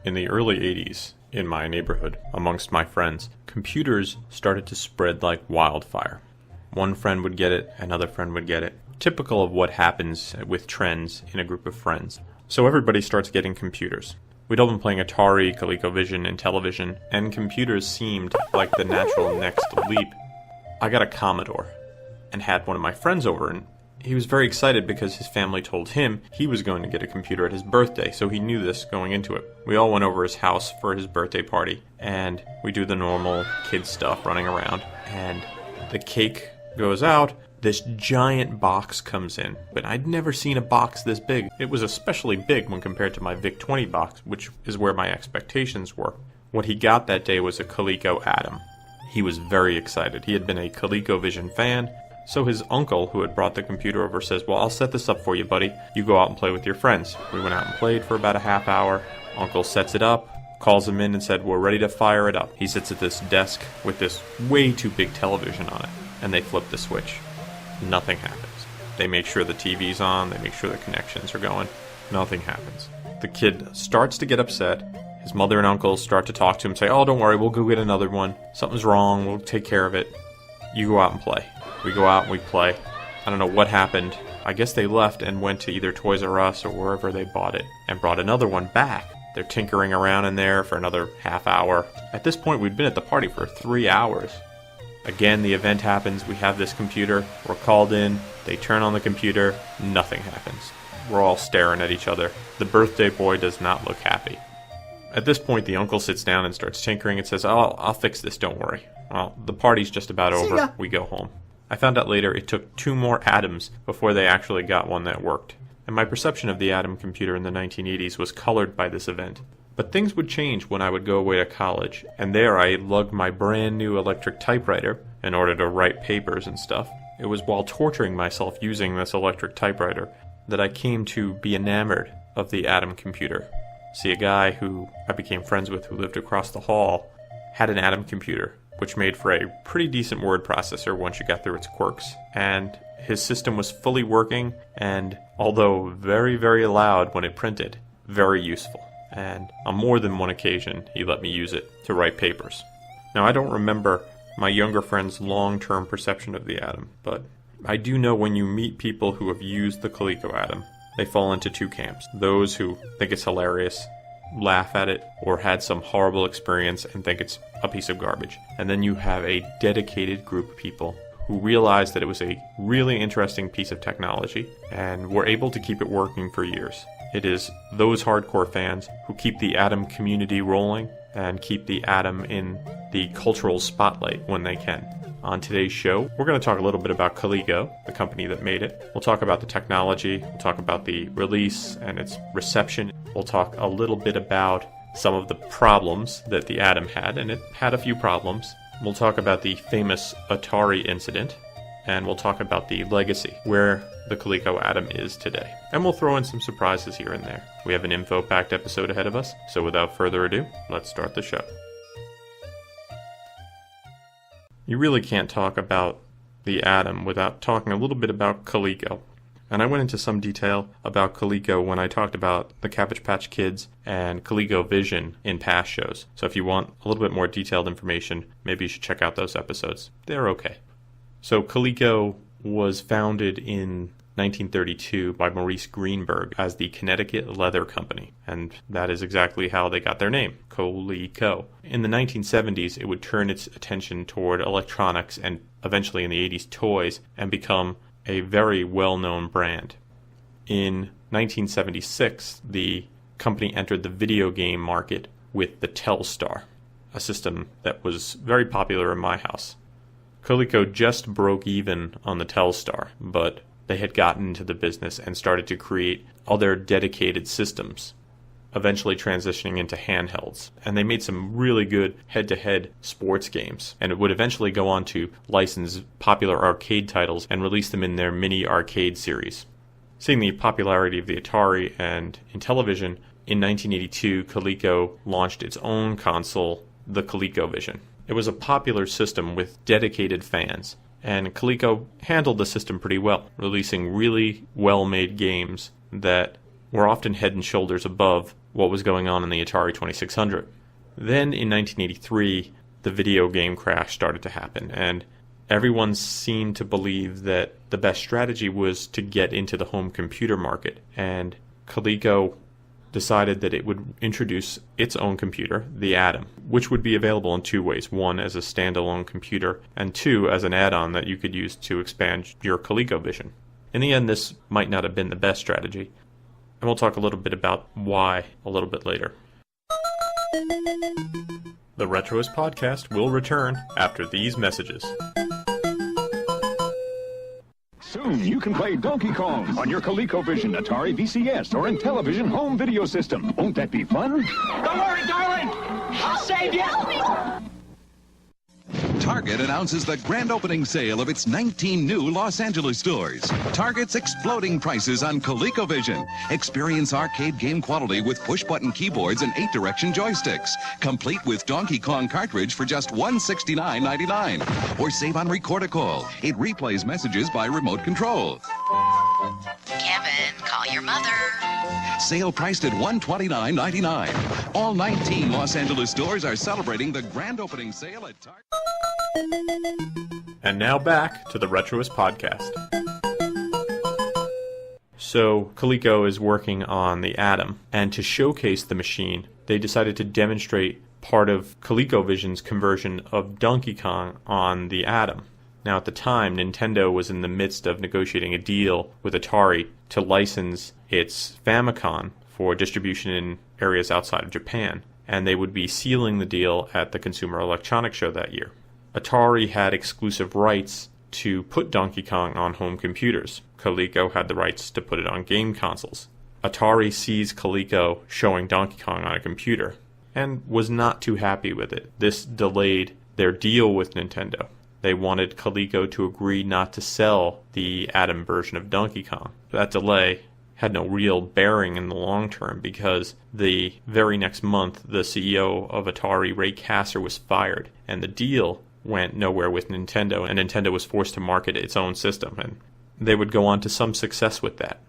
In the early 80s, in my neighborhood, amongst my friends, computers started to spread like wildfire. One friend would get it, another friend would get it. Typical of what happens with trends in a group of friends. So everybody starts getting computers. We'd all been playing Atari, ColecoVision, and television, and computers seemed like the natural next leap. I got a Commodore, and had one of my friends over, and he was very excited because his family told him he was going to get a computer at his birthday, so he knew this going into it. We all went over his house for his birthday party, and we do the normal kid stuff, running around, and the cake goes out. This giant box comes in, but I'd never seen a box this big. It was especially big when compared to my VIC-20 box, which is where my expectations were. What he got that day was a Coleco Adam. He was very excited. He had been a ColecoVision fan, so his uncle, who had brought the computer over, says, "Well, I'll set this up for you, buddy. You go out and play with your friends." We went out and played for about a half hour. Uncle sets it up, calls him in and said, "We're ready to fire it up." He sits at this desk with this way too big television on it, and they flip the switch. Nothing happens. They make sure the TV's on, they make sure the connections are going. Nothing happens. The kid starts to get upset. His mother and uncle start to talk to him, say, "Oh, don't worry, we'll go get another one. Something's wrong, we'll take care of it. You go out and play." We go out and we play. I don't know what happened. I guess they left and went to either Toys R Us or wherever they bought it and brought another one back. They're tinkering around in there for another half hour. At this point, we'd been at the party for 3 hours. Again, the event happens. We have this computer. We're called in. They turn on the computer. Nothing happens. We're all staring at each other. The birthday boy does not look happy. At this point, the uncle sits down and starts tinkering and says, "Oh, I'll fix this, don't worry." Well, the party's just about over. We go home. I found out later it took 2 more Adams before they actually got one that worked. And my perception of the Adam computer in the 1980s was colored by this event. But things would change when I would go away to college, and there I lugged my brand new electric typewriter in order to write papers and stuff. It was while torturing myself using this electric typewriter that I came to be enamored of the Adam computer. See, a guy who I became friends with who lived across the hall had an Adam computer, which made for a pretty decent word processor once you got through its quirks. And his system was fully working, and although very, very loud when it printed, very useful. And on more than one occasion, he let me use it to write papers. Now, I don't remember my younger friend's long-term perception of the Adam, but I do know when you meet people who have used the Coleco Adam, they fall into 2 camps. Those who think it's hilarious, laugh at it, or had some horrible experience and think it's a piece of garbage. And then you have a dedicated group of people who realized that it was a really interesting piece of technology and were able to keep it working for years. It is those hardcore fans who keep the Adam community rolling and keep the Adam in the cultural spotlight when they can. On today's show, we're going to talk a little bit about Coleco, the company that made it. We'll talk about the technology, we'll talk about the release and its reception. We'll talk a little bit about some of the problems that the Adam had, and it had a few problems. We'll talk about the famous Atari incident, and we'll talk about the legacy, where the Coleco Adam is today. And we'll throw in some surprises here and there. We have an info-packed episode ahead of us, so without further ado, let's start the show. You really can't talk about the Adam without talking a little bit about Coleco. And I went into some detail about Coleco when I talked about the Cabbage Patch Kids and ColecoVision in past shows. So if you want a little bit more detailed information, maybe you should check out those episodes. They're okay. So Coleco was founded in 1932 by Maurice Greenberg as the Connecticut Leather Company, and that is exactly how they got their name, Coleco. In the 1970s, it would turn its attention toward electronics and eventually in the 80s toys and become a very well-known brand. In 1976, the company entered the video game market with the Telstar, a system that was very popular in my house. Coleco just broke even on the Telstar, but they had gotten into the business and started to create other dedicated systems, eventually transitioning into handhelds. And they made some really good head-to-head sports games, and it would eventually go on to license popular arcade titles and release them in their mini arcade series. Seeing the popularity of the Atari and in television, in 1982, Coleco launched its own console, the ColecoVision. It was a popular system with dedicated fans, and Coleco handled the system pretty well, releasing really well-made games that were often head and shoulders above what was going on in the Atari 2600. Then in 1983, the video game crash started to happen, and everyone seemed to believe that the best strategy was to get into the home computer market, and Coleco decided that it would introduce its own computer, the Adam, which would be available in two ways. One, as a standalone computer, and two, as an add-on that you could use to expand your ColecoVision. In the end, this might not have been the best strategy, and we'll talk a little bit about why a little bit later. The Retroist Podcast will return after these messages. Soon you can play Donkey Kong on your ColecoVision, Atari VCS, or Intellivision home video system. Won't that be fun? Don't worry, darling. I'll save you. Target announces the grand opening sale of its 19 new Los Angeles stores. Target's exploding prices on ColecoVision. Experience arcade game quality with push-button keyboards and 8-direction joysticks, complete with Donkey Kong cartridge for just $169.99. Or save on Record a Call. It replays messages by remote control. Kevin, call your mother. Sale priced at $129.99. All 19 Los Angeles stores are celebrating the grand opening sale at Target. And now back to the Retroist Podcast. So Coleco is working on the Adam, and to showcase the machine, they decided to demonstrate part of ColecoVision's conversion of Donkey Kong on the Adam. Now at the time, Nintendo was in the midst of negotiating a deal with Atari to license its Famicom for distribution in areas outside of Japan, and they would be sealing the deal at the Consumer Electronics Show that year. Atari had exclusive rights to put Donkey Kong on home computers. Coleco had the rights to put it on game consoles. Atari sees Coleco showing Donkey Kong on a computer and was not too happy with it. This delayed their deal with Nintendo. They wanted Coleco to agree not to sell the Adam version of Donkey Kong. That delay had no real bearing in the long term because the very next month the CEO of Atari, Ray Kasser, was fired, and the deal went nowhere with Nintendo, and Nintendo was forced to market its own system, and they would go on to some success with that.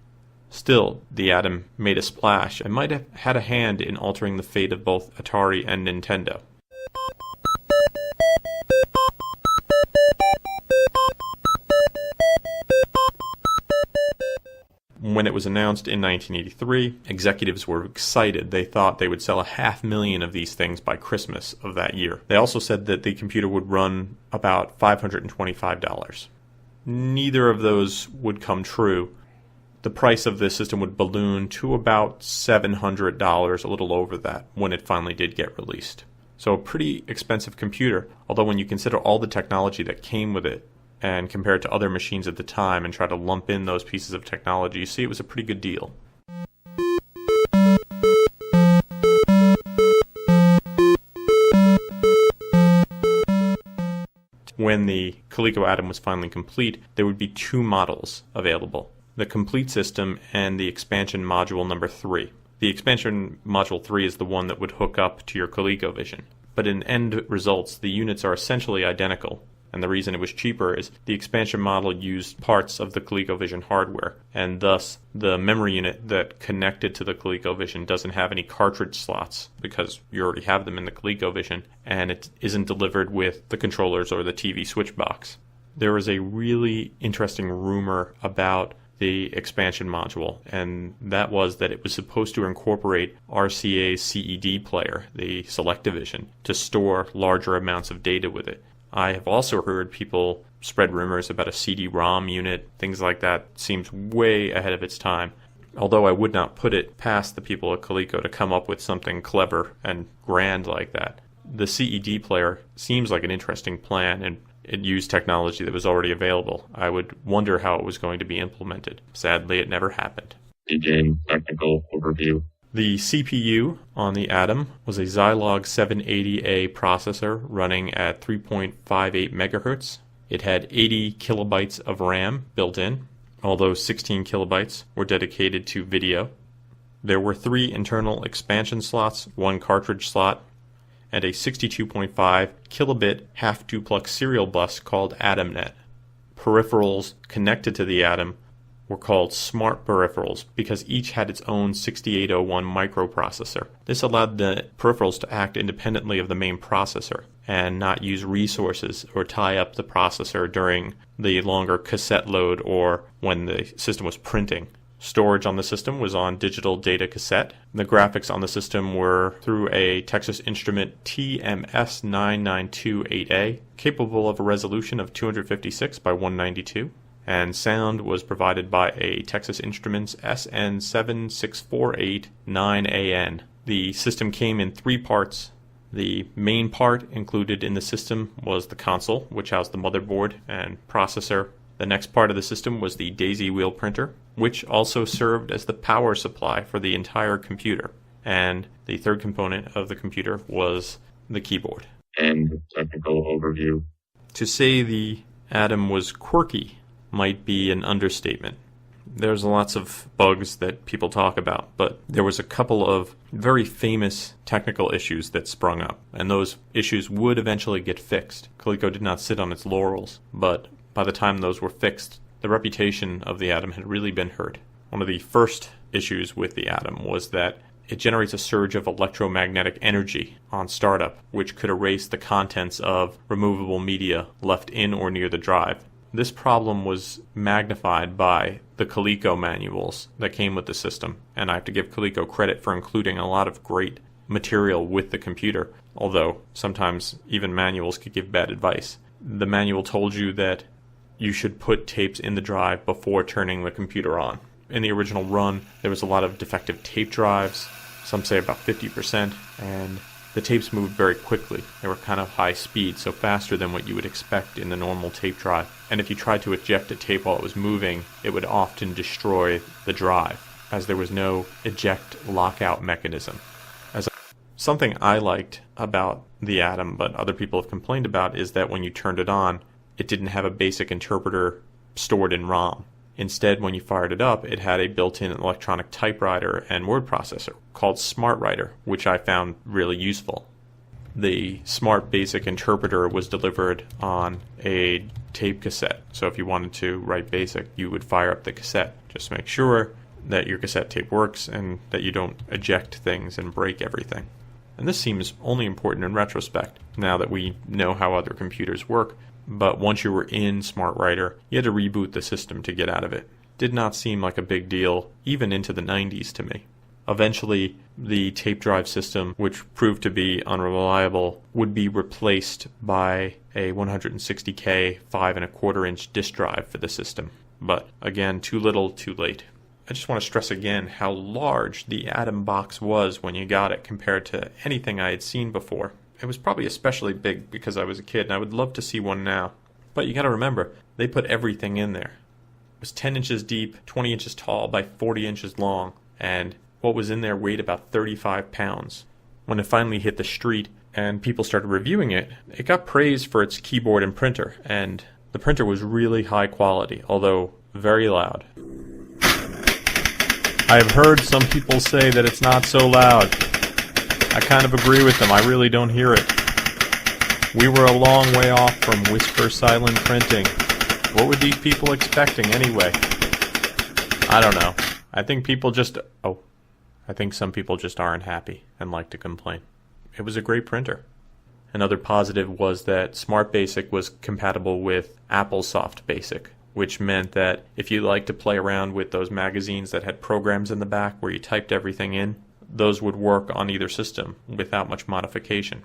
Still, the Adam made a splash and might have had a hand in altering the fate of both Atari and Nintendo. When it was announced in 1983, executives were excited. They thought they would sell 500,000 of these things by Christmas of that year. They also said that the computer would run about $525. Neither of those would come true. The price of this system would balloon to about $700, a little over that, when it finally did get released. So a pretty expensive computer, although when you consider all the technology that came with it, and compare it to other machines at the time and try to lump in those pieces of technology, you see it was a pretty good deal. When the Coleco Adam was finally complete, there would be two models available: the complete system and the expansion module number 3. The expansion module 3 is the one that would hook up to your ColecoVision. But in end results, the units are essentially identical. And the reason it was cheaper is the expansion model used parts of the ColecoVision hardware, and thus the memory unit that connected to the ColecoVision doesn't have any cartridge slots because you already have them in the ColecoVision, and it isn't delivered with the controllers or the TV switch box. There was a really interesting rumor about the expansion module, and that was that it was supposed to incorporate RCA's CED player, the Selectavision, to store larger amounts of data with it. I have also heard people spread rumors about a CD-ROM unit. Things like that seems way ahead of its time. Although I would not put it past the people at Coleco to come up with something clever and grand like that. The CED player seems like an interesting plan, and it used technology that was already available. I would wonder how it was going to be implemented. Sadly, it never happened. Begin technical overview. The CPU on the Adam was a Zilog 780A processor running at 3.58 megahertz. It had 80 kilobytes of RAM built in, although 16 kilobytes were dedicated to video. There were 3 internal expansion slots, 1 cartridge slot, and a 62.5 kilobit half-duplex serial bus called AdamNet. Peripherals connected to the Adam were called smart peripherals because each had its own 6801 microprocessor. This allowed the peripherals to act independently of the main processor and not use resources or tie up the processor during the longer cassette load or when the system was printing. Storage on the system was on digital data cassette. The graphics on the system were through a Texas Instrument TMS9928A, capable of a resolution of 256 by 192. And sound was provided by a Texas Instruments SN76489AN. The system came in 3 parts. The main part included in the system was the console, which housed the motherboard and processor. The next part of the system was the daisy wheel printer, which also served as the power supply for the entire computer. And the third component of the computer was the keyboard. End technical overview. To say the Adam was quirky might be an understatement. There's lots of bugs that people talk about, but there was a couple of very famous technical issues that sprung up, and those issues would eventually get fixed. Coleco did not sit on its laurels, but by the time those were fixed, the reputation of the Adam had really been hurt. One of the first issues with the Adam was that it generates a surge of electromagnetic energy on startup, which could erase the contents of removable media left in or near the drive. This problem was magnified by the Coleco manuals that came with the system, and I have to give Coleco credit for including a lot of great material with the computer, although sometimes even manuals could give bad advice. The manual told you that you should put tapes in the drive before turning the computer on. In the original run, there was a lot of defective tape drives, some say about 50%, and the tapes moved very quickly. They were kind of high speed, so faster than what you would expect in the normal tape drive. And if you tried to eject a tape while it was moving, it would often destroy the drive, as there was no eject lockout mechanism. Something I liked about the Adam, but other people have complained about, is that when you turned it on, it didn't have a basic interpreter stored in ROM. Instead, when you fired it up, it had a built-in electronic typewriter and word processor called Smart Writer, which I found really useful. The Smart Basic Interpreter was delivered on a tape cassette, so if you wanted to write BASIC, you would fire up the cassette. Just make sure that your cassette tape works and that you don't eject things and break everything. And this seems only important in retrospect, now that we know how other computers work. But once you were in Smart Writer, you had to reboot the system to get out of it. Did not seem like a big deal, even into the 90s to me. Eventually, the tape drive system, which proved to be unreliable, would be replaced by a 160K 5¼ disk drive for the system. But again, too little, too late. I just want to stress again how large the Adam box was when you got it compared to anything I had seen before. It was probably especially big because I was a kid, and I would love to see one now. But you gotta remember, they put everything in there. It was 10 inches deep, 20 inches tall by 40 inches long, and what was in there weighed about 35 pounds. When it finally hit the street and people started reviewing it, it got praised for its keyboard and printer, and the printer was really high quality, although very loud. I've heard some people say that it's not so loud. I kind of agree with them. I really don't hear it. We were a long way off from whisper silent printing. What were these people expecting anyway? I don't know. I think some people just aren't happy and like to complain. It was a great printer. Another positive was that Smart Basic was compatible with AppleSoft Basic, which meant that if you like to play around with those magazines that had programs in the back where you typed everything in, those would work on either system without much modification.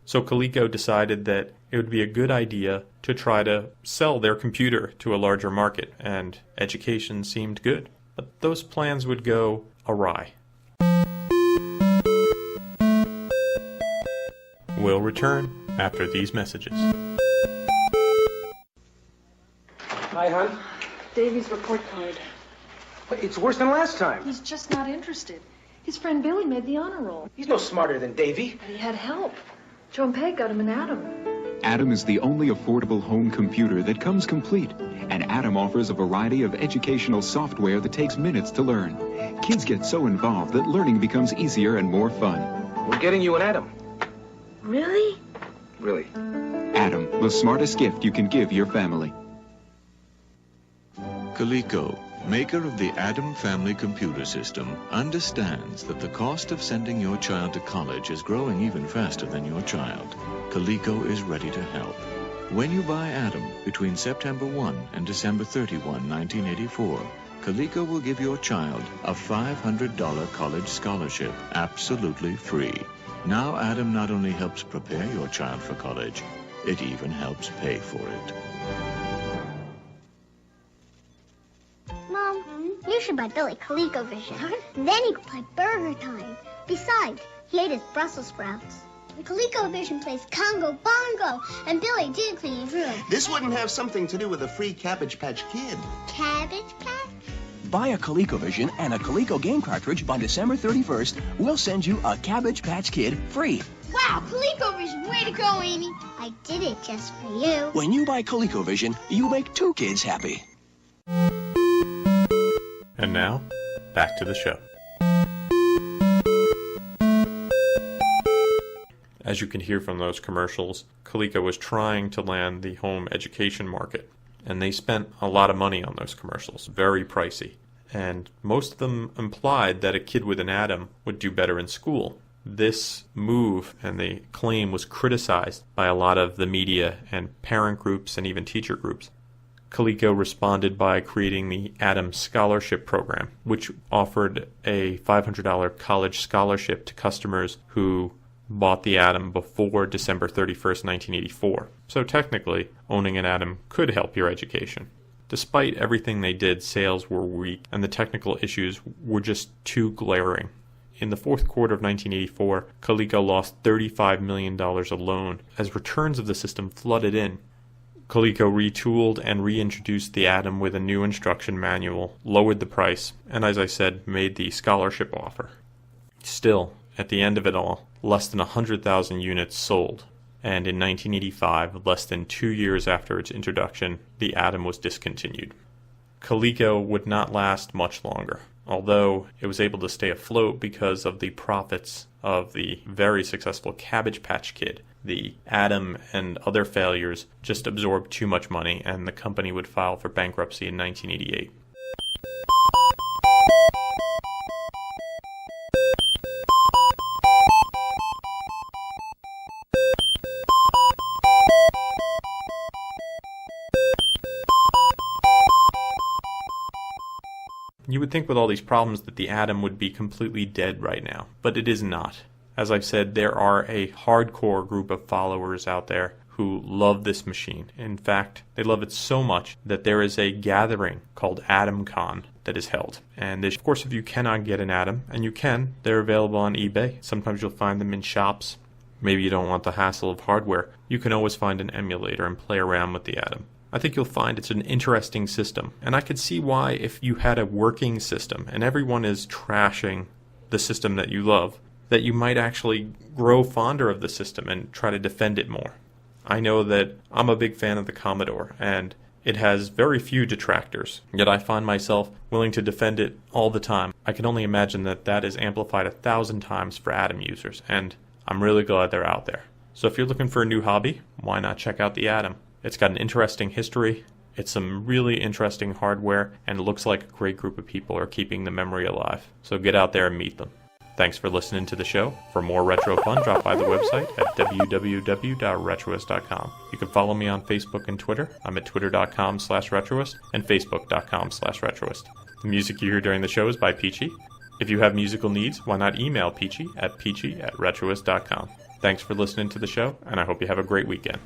So Coleco decided that it would be a good idea to try to sell their computer to a larger market, and education seemed good. But those plans would go awry. We'll return after these messages. Hi, hon. Davy's report card. But it's worse than last time. He's just not interested. His friend Billy made the honor roll. He's no smarter than Davy. But he had help. Joe and Peg got him an Adam. Adam is the only affordable home computer that comes complete. And Adam offers a variety of educational software that takes minutes to learn. Kids get so involved that learning becomes easier and more fun. We're getting you an Adam. Really? Really? Adam, the smartest gift you can give your family. Coleco, maker of the Adam family computer system, understands that the cost of sending your child to college is growing even faster than your child. Coleco is ready to help. When you buy Adam between September 1 and December 31, 1984, Coleco will give your child a $500 college scholarship absolutely free. Now Adam not only helps prepare your child for college, it even helps pay for it. Mom, you should buy Billy ColecoVision. Then he could play Burger Time. Besides, he ate his Brussels sprouts. ColecoVision plays Congo Bongo, and Billy did clean his room. This wouldn't have something to do with a free Cabbage Patch Kid. Cabbage Patch? Buy a ColecoVision and a Coleco game cartridge by December 31st. We'll send you a Cabbage Patch Kid free. Wow, ColecoVision, way to go, Amy. I did it just for you. When you buy ColecoVision, you make 2 kids happy. And now, back to the show. As you can hear from those commercials, Coleco was trying to land the home education market, and they spent a lot of money on those commercials, very pricey. And most of them implied that a kid with an Adam would do better in school. This move and the claim was criticized by a lot of the media and parent groups and even teacher groups. Coleco responded by creating the Adam Scholarship Program, which offered a $500 college scholarship to customers who bought the Adam before December 31st, 1984. So technically, owning an Adam could help your education. Despite everything they did, sales were weak, and the technical issues were just too glaring. In the fourth quarter of 1984, Coleco lost $35 million alone as returns of the system flooded in. Coleco retooled and reintroduced the Adam with a new instruction manual, lowered the price, and as I said, made the scholarship offer. Still, at the end of it all, less than 100,000 units sold, and in 1985, less than 2 years after its introduction, the Adam was discontinued. Coleco would not last much longer, although it was able to stay afloat because of the profits of the very successful Cabbage Patch Kid. The Adam and other failures just absorbed too much money, and the company would file for bankruptcy in 1988. You would think with all these problems that the Adam would be completely dead right now, but it is not. As I've said, there are a hardcore group of followers out there who love this machine. In fact, they love it so much that there is a gathering called AdamCon that is held. And of course, if you cannot get an Adam, and you can, they're available on eBay. Sometimes you'll find them in shops. Maybe you don't want the hassle of hardware. You can always find an emulator and play around with the Adam. I think you'll find it's an interesting system, and I could see why if you had a working system and everyone is trashing the system that you love, that you might actually grow fonder of the system and try to defend it more. I know that I'm a big fan of the Commodore, and it has very few detractors, yet I find myself willing to defend it all the time. I can only imagine that that is amplified 1,000 times for Adam users, and I'm really glad they're out there. So if you're looking for a new hobby, why not check out the Adam? It's got an interesting history, it's some really interesting hardware, and it looks like a great group of people are keeping the memory alive. So get out there and meet them. Thanks for listening to the show. For more retro fun, drop by the website at www.retroist.com. You can follow me on Facebook and Twitter. I'm at twitter.com/retroist and facebook.com/retroist. The music you hear during the show is by Peachy. If you have musical needs, why not email Peachy at peachy@retroist.com. Thanks for listening to the show, and I hope you have a great weekend.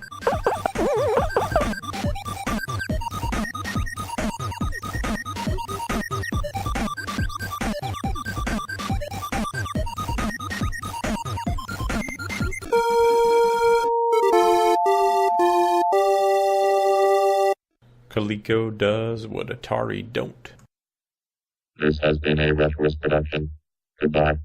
Coleco does what Atari don't. This has been a Retroist production. Goodbye.